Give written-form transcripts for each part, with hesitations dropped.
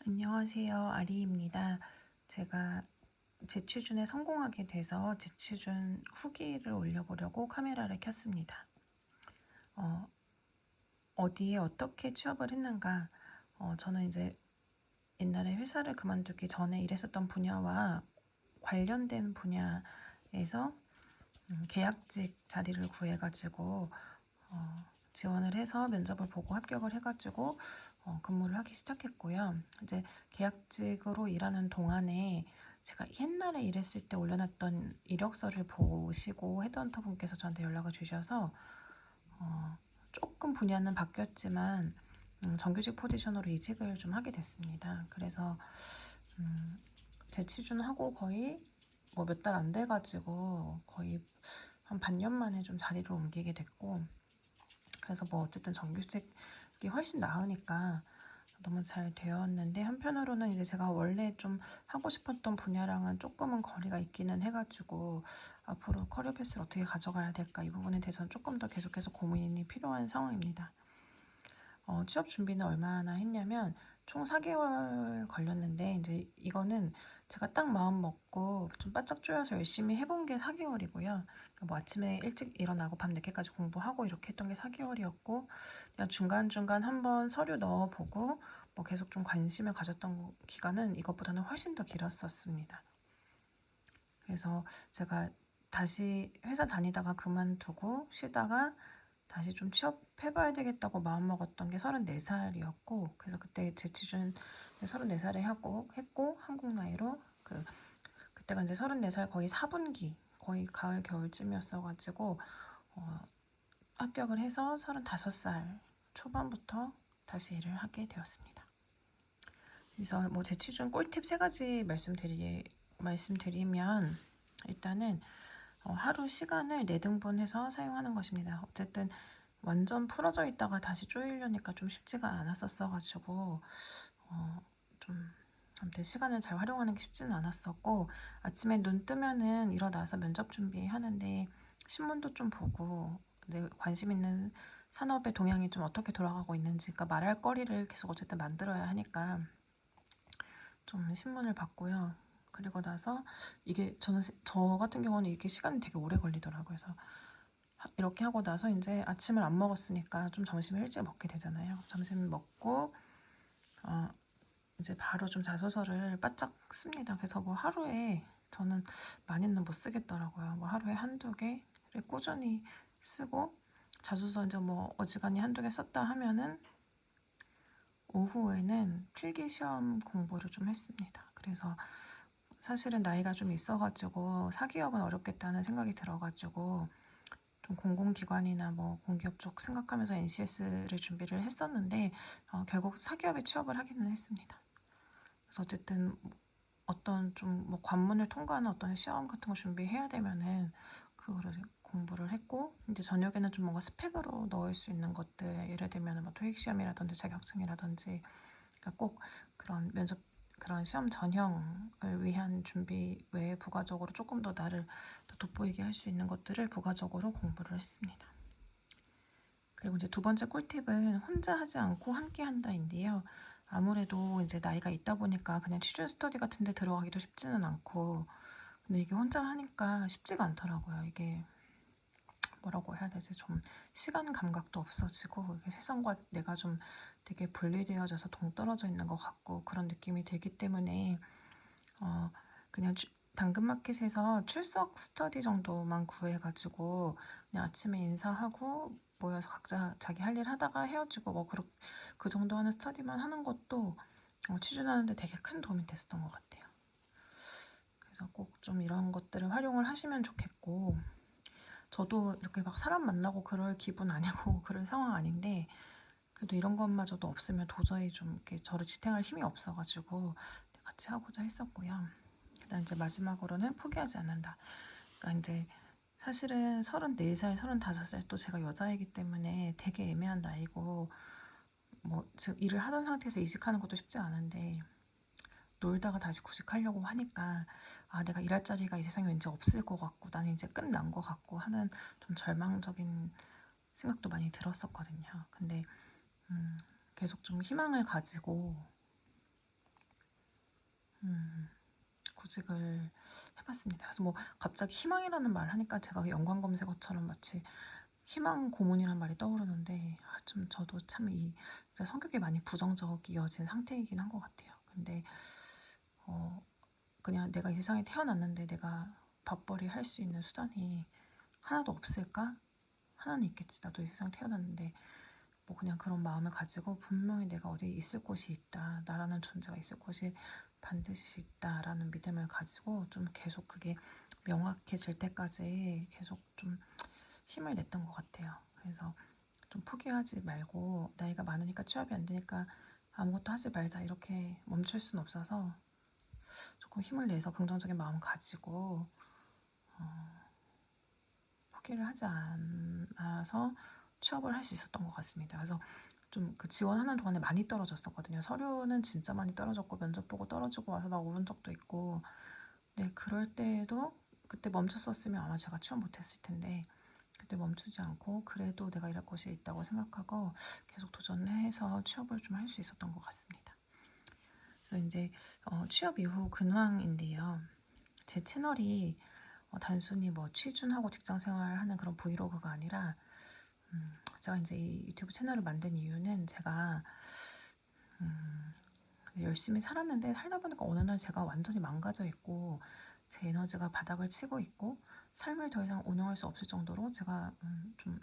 안녕하세요. 아리입니다. 제가 재취준에 성공하게 돼서 재취준 후기를 올려보려고 카메라를 켰습니다. 어디에 어떻게 취업을 했는가? 저는 이제 옛날에 회사를 그만두기 전에 일했었던 분야와 관련된 분야에서 계약직 자리를 구해가지고 지원을 해서 면접을 보고 합격을 해가지고 근무를 하기 시작했고요. 이제 계약직으로 일하는 동안에 제가 옛날에 일했을 때 올려놨던 이력서를 보시고 헤드헌터 분께서 저한테 연락을 주셔서 조금 분야는 바뀌었지만 정규직 포지션으로 이직을 좀 하게 됐습니다. 그래서 재취준하고 거의 뭐 몇 달 안 돼가지고 거의 한 반년 만에 좀 자리를 옮기게 됐고, 그래서 뭐 어쨌든 정규직이 훨씬 나으니까 너무 잘 되었는데, 한편으로는 이제 제가 원래 좀 하고 싶었던 분야랑은 조금은 거리가 있기는 해가지고 앞으로 커리어 패스를 어떻게 가져가야 될까, 이 부분에 대해서는 조금 더 계속해서 고민이 필요한 상황입니다. 취업 준비는 얼마나 했냐면 총 4개월 걸렸는데, 이제 이거는 제가 딱 마음 먹고 좀 바짝 조여서 열심히 해본 게 4개월이고요. 그러니까 뭐 아침에 일찍 일어나고 밤 늦게까지 공부하고 이렇게 했던 게 4개월이었고, 그냥 중간중간 한번 서류 넣어보고 뭐 계속 좀 관심을 가졌던 기간은 이것보다는 훨씬 더 길었었습니다. 그래서 제가 다시 회사 다니다가 그만두고 쉬다가 다시 좀 취업해봐야 되겠다고 마음먹었던 게 34살이었고, 그래서 그때 재취준 34살에 했고 한국 나이로 그때가 이제 34살 거의 4분기, 거의 가을 겨울쯤이었어가지고 합격을 해서 35살 초반부터 다시 일을 하게 되었습니다. 그래서 뭐 재취준 꿀팁 3가지 말씀드리면, 일단은 하루 시간을 4등분해서 사용하는 것입니다. 어쨌든 완전 풀어져 있다가 다시 쪼이려니까 좀 쉽지가 않았었어가지고 좀 아무튼 시간을 잘 활용하는 게 쉽지는 않았었고, 아침에 눈 뜨면은 일어나서 면접 준비하는데 신문도 좀 보고 내 관심 있는 산업의 동향이 좀 어떻게 돌아가고 있는지, 그러니까 말할 거리를 계속 어쨌든 만들어야 하니까 좀 신문을 봤고요. 그리고 나서 이게 저 같은 경우는 이게 시간이 되게 오래 걸리더라고요. 그래서 이렇게 하고 나서 이제 아침을 안 먹었으니까 좀 점심을 일찍 먹게 되잖아요. 점심 먹고 이제 바로 좀 자소서를 바짝 씁니다. 그래서 뭐 하루에 저는 많이는 못 쓰겠더라고요. 뭐 하루에 한두 개를 꾸준히 쓰고, 자소서 이제 뭐 어지간히 한두 개 썼다 하면은 오후에는 필기 시험 공부를 좀 했습니다. 그래서 사실은 나이가 좀 있어가지고 사기업은 어렵겠다는 생각이 들어가지고 좀 공공기관이나 뭐 공기업 쪽 생각하면서 NCS를 준비를 했었는데 결국 사기업에 취업을 하기는 했습니다. 그래서 어쨌든 어떤 좀 뭐 관문을 통과하는 어떤 시험 같은 거 준비해야 되면은 그거를 공부를 했고, 이제 저녁에는 좀 뭔가 스펙으로 넣을 수 있는 것들, 예를 들면 뭐 토익 시험이라든지 자격증이라든지, 그러니까 꼭 그런 면접 그런 시험 전형을 위한 준비 외에 부가적으로 조금 더 나를 더 돋보이게 할 수 있는 것들을 부가적으로 공부를 했습니다. 그리고 이제 두 번째 꿀팁은 혼자 하지 않고 함께 한다인데요. 아무래도 이제 나이가 있다 보니까 그냥 취준 스터디 같은 데 들어가기도 쉽지는 않고, 근데 이게 혼자 하니까 쉽지가 않더라고요. 이게 뭐라고 해야 되지? 좀 시간 감각도 없어지고, 이게 세상과 내가 좀 되게 분리되어져서 동떨어져 있는 것 같고 그런 느낌이 들기 때문에 그냥 당근마켓에서 출석 스터디 정도만 구해가지고 그냥 아침에 인사하고 모여서 각자 자기 할 일 하다가 헤어지고 뭐 그 정도 하는 스터디만 하는 것도 취준하는데 되게 큰 도움이 됐었던 것 같아요. 그래서 꼭 좀 이런 것들을 활용을 하시면 좋겠고, 저도 이렇게 막 사람 만나고 그럴 기분 아니고 그럴 상황 아닌데, 그래도 이런 것마저도 없으면 도저히 좀 이렇게 저를 지탱할 힘이 없어가지고 같이 하고자 했었고요. 그다음 이제 마지막으로는 포기하지 않는다. 그러니까 이제 사실은 34살, 35살, 또 제가 여자이기 때문에 되게 애매한 나이고, 뭐 지금 일을 하던 상태에서 이직하는 것도 쉽지 않은데, 놀다가 다시 구직하려고 하니까 내가 일할 자리가 이 세상에 왠지 없을 것 같고 나는 이제 끝난 것 같고 하는 좀 절망적인 생각도 많이 들었었거든요. 근데 계속 좀 희망을 가지고 구직을 해봤습니다. 그래서 뭐 갑자기 희망이라는 말 하니까 제가 연관 검색어처럼 마치 희망 고문이란 말이 떠오르는데 좀 저도 참 성격이 많이 부정적이어진 상태이긴 한 것 같아요. 근데 그냥 내가 이 세상에 태어났는데 내가 밥벌이 할 수 있는 수단이 하나도 없을까? 하나는 있겠지. 나도 이 세상에 태어났는데 뭐 그냥 그런 마음을 가지고 분명히 내가 어디 있을 곳이 있다. 나라는 존재가 있을 곳이 반드시 있다라는 믿음을 가지고 좀 계속 그게 명확해질 때까지 계속 좀 힘을 냈던 것 같아요. 그래서 좀 포기하지 말고 나이가 많으니까 취업이 안 되니까 아무것도 하지 말자 이렇게 멈출 수는 없어서 조금 힘을 내서 긍정적인 마음 가지고 포기를 하지 않아서 취업을 할 수 있었던 것 같습니다. 그래서 좀 그 지원하는 동안에 많이 떨어졌었거든요. 서류는 진짜 많이 떨어졌고 면접 보고 떨어지고 와서 막 울은 적도 있고 네, 그럴 때에도 그때 멈췄었으면 아마 제가 취업 못했을 텐데 그때 멈추지 않고 그래도 내가 일할 곳이 있다고 생각하고 계속 도전해서 취업을 좀 할 수 있었던 것 같습니다. 그래서 이제 취업 이후 근황인데요. 제 채널이 단순히 뭐 취준하고 직장생활하는 그런 브이로그가 아니라 제가 이제 이 유튜브 채널을 만든 이유는 제가 열심히 살았는데 살다 보니까 어느 날 제가 완전히 망가져 있고 제 에너지가 바닥을 치고 있고 삶을 더 이상 운영할 수 없을 정도로 제가 좀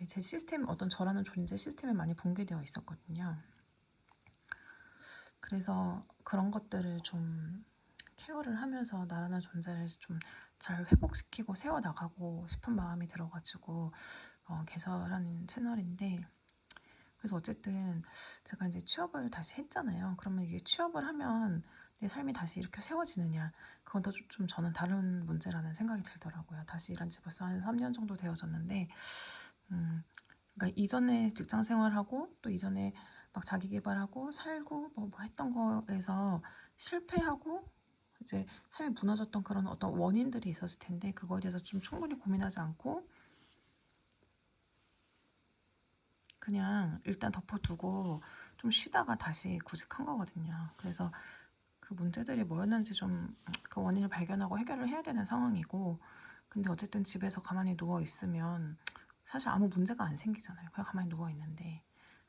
제 시스템, 어떤 저라는 존재 시스템이 많이 붕괴되어 있었거든요. 그래서 그런 것들을 좀 케어를 하면서 나라는 존재를 좀 잘 회복시키고 세워나가고 싶은 마음이 들어가지고 개설한 채널인데, 그래서 어쨌든 제가 이제 취업을 다시 했잖아요. 그러면 이게 취업을 하면 내 삶이 다시 이렇게 세워지느냐, 그건 또 좀 저는 다른 문제라는 생각이 들더라고요. 다시 일한 지 벌써 한 3년 정도 되어졌는데 그러니까 이전에 직장 생활하고 또 이전에 막 자기 개발하고 살고 뭐 했던 거에서 실패하고 이제 삶이 무너졌던 그런 어떤 원인들이 있었을 텐데 그거에 대해서 좀 충분히 고민하지 않고 그냥 일단 덮어두고 좀 쉬다가 다시 구직한 거거든요. 그래서 그 문제들이 뭐였는지 좀 그 원인을 발견하고 해결을 해야 되는 상황이고, 근데 어쨌든 집에서 가만히 누워 있으면 사실 아무 문제가 안 생기잖아요. 그냥 가만히 누워 있는데.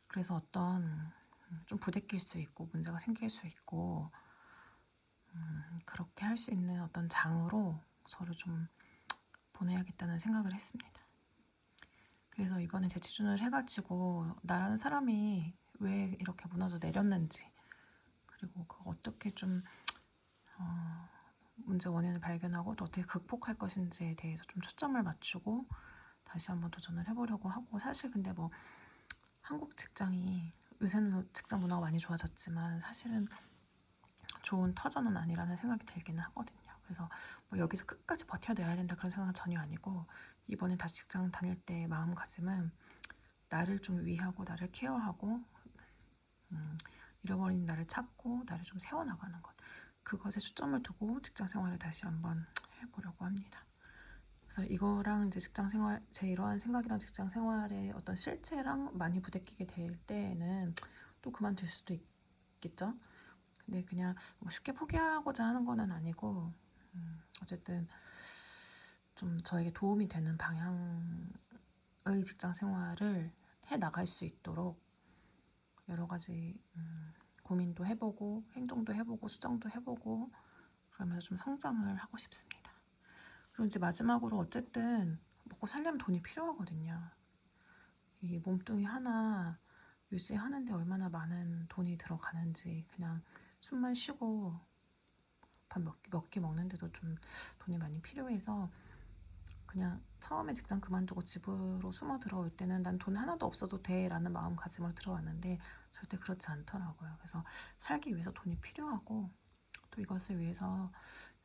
그래서 어떤 좀 부대낄 수 있고 문제가 생길 수 있고 그렇게 할 수 있는 어떤 장으로 저를 좀 보내야겠다는 생각을 했습니다. 그래서 이번에 재취준을 해가지고 나라는 사람이 왜 이렇게 무너져 내렸는지, 그리고 그거 어떻게 좀 문제 원인을 발견하고 또 어떻게 극복할 것인지에 대해서 좀 초점을 맞추고 다시 한번 도전을 해보려고 하고, 사실 근데 뭐 한국 직장이 요새는 직장 문화가 많이 좋아졌지만 사실은 좋은 터전은 아니라는 생각이 들기는 하거든요. 그래서 뭐 여기서 끝까지 버텨내야 된다 그런 생각은 전혀 아니고, 이번에 다시 직장 다닐 때 마음가짐은 나를 좀 위하고 나를 케어하고 잃어버린 나를 찾고 나를 좀 세워나가는 것, 그것에 초점을 두고 직장 생활을 다시 한번 해보려고 합니다. 그래서 이거랑 이제 직장 생활, 제 이러한 생각이랑 직장 생활의 어떤 실체랑 많이 부대끼게 될 때에는 또 그만둘 수도 있겠죠. 근데 그냥 뭐 쉽게 포기하고자 하는 건 아니고 어쨌든 좀 저에게 도움이 되는 방향의 직장 생활을 해 나갈 수 있도록 여러 가지 고민도 해보고 행동도 해보고 수정도 해보고 그러면서 좀 성장을 하고 싶습니다. 그리고 이제 마지막으로 어쨌든 먹고 살려면 돈이 필요하거든요. 이 몸뚱이 하나 유지하는데 얼마나 많은 돈이 들어가는지, 그냥 숨만 쉬고 밥 몇 개 먹는데도 좀 돈이 많이 필요해서 그냥 처음에 직장 그만두고 집으로 숨어 들어올 때는 난 돈 하나도 없어도 돼 라는 마음가짐으로 들어왔는데 절대 그렇지 않더라고요. 그래서 살기 위해서 돈이 필요하고 또 이것을 위해서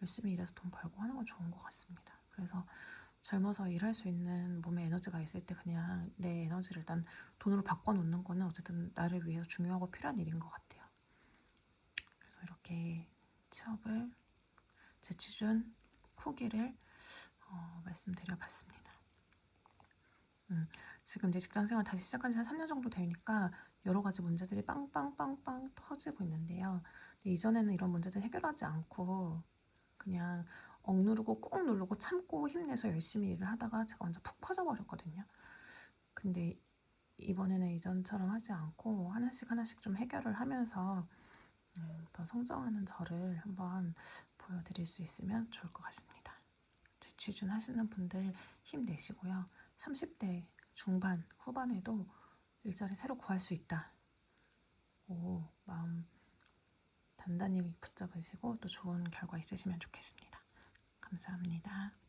열심히 일해서 돈 벌고 하는 건 좋은 것 같습니다. 그래서 젊어서 일할 수 있는 몸에 에너지가 있을 때 그냥 내 에너지를 일단 돈으로 바꿔놓는 거는 어쨌든 나를 위해서 중요하고 필요한 일인 것 같아요. 그래서 이렇게 취업을, 재취준 후기를 말씀드려봤습니다. 지금 이제 직장생활 다시 시작한 지 한 3년 정도 되니까 여러 가지 문제들이 빵빵빵빵 터지고 있는데요. 근데 이전에는 이런 문제들 해결하지 않고 그냥 억누르고 꾹 누르고 참고 힘내서 열심히 일을 하다가 제가 완전 푹 퍼져버렸거든요. 근데 이번에는 이전처럼 하지 않고 하나씩 하나씩 좀 해결을 하면서 더 성장하는 저를 한번 보여드릴 수 있으면 좋을 것 같습니다. 재취준 하시는 분들 힘내시고요. 30대 중반, 후반에도 일자리 새로 구할 수 있다. 오, 마음 단단히 붙잡으시고 또 좋은 결과 있으시면 좋겠습니다. 감사합니다.